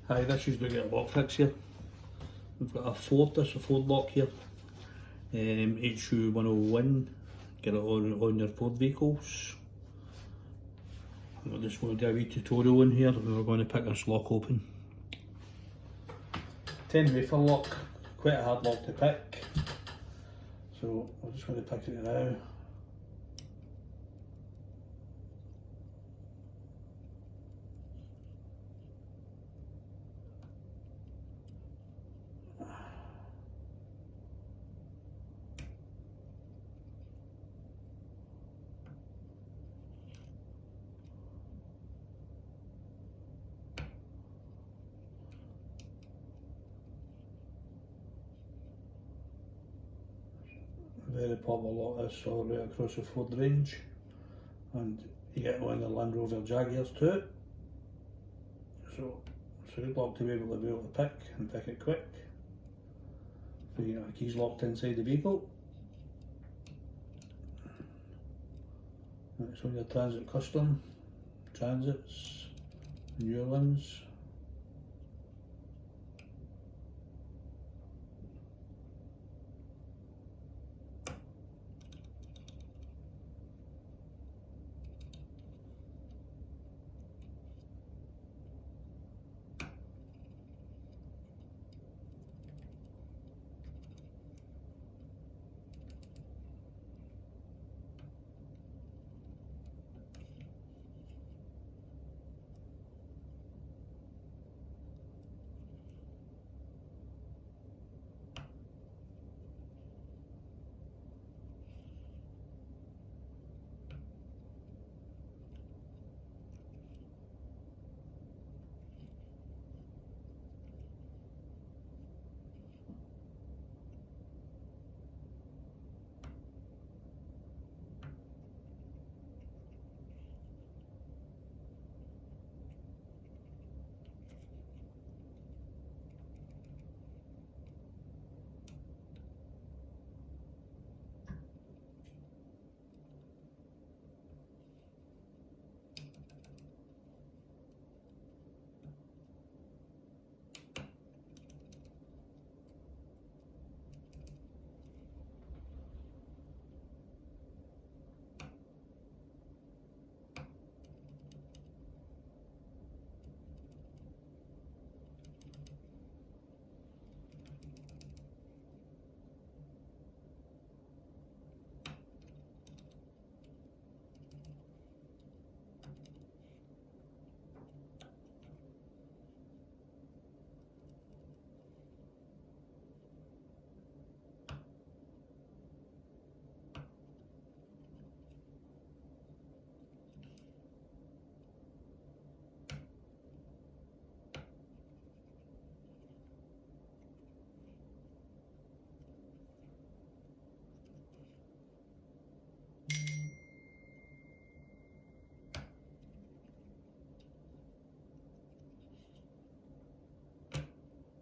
Hi, this is to get a lock fix here. We've got a Ford lock here. HU101, get it on your Ford vehicles. We're just going to do a wee tutorial in here. We're going to pick this lock open. 10 wafer lock, quite a hard lock to pick. So we're just going to pick it now. Very popular lock this all right across the Ford range, and you get one in the Land Rover Jaguars too. So it's a good lock to be able to pick and pick it quick. So you know the key's locked inside the vehicle. Next one, your Transit Custom, Transits, newer ones.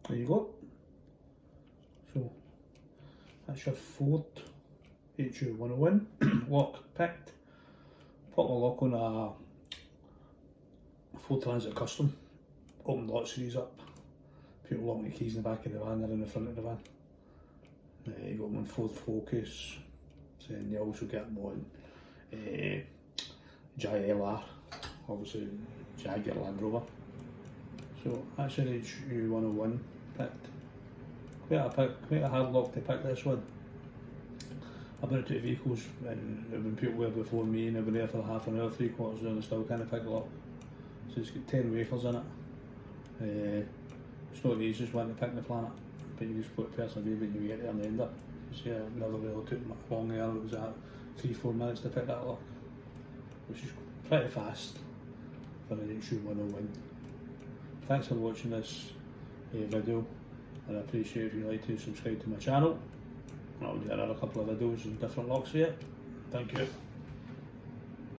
There you go. So that's your Ford HU101 lock picked. Put the lock on a Ford Transit Custom. Open the lock series up. Put the locking keys in the back of the van or in the front of the van. You got them on Ford Focus. Then you also get them on JLR, obviously Jaguar Land Rover. So that's an HU101 picked. Quite a hard lock to pick this one. I've been out to vehicles and there have been people there before me and I've been there for half an hour, 3/4 hour and still kind of pick it up. So it's got 10 wafers in it. It's not the easiest one to pick on the planet, but you just put persevere when you get there and end up. So yeah, it never really took long there, it was at 3-4 minutes to pick that lock, which is pretty fast for an HU101. Thanks for watching this video, and I appreciate if you like to subscribe to my channel. I'll do another couple of videos and different locks for you. Thank you.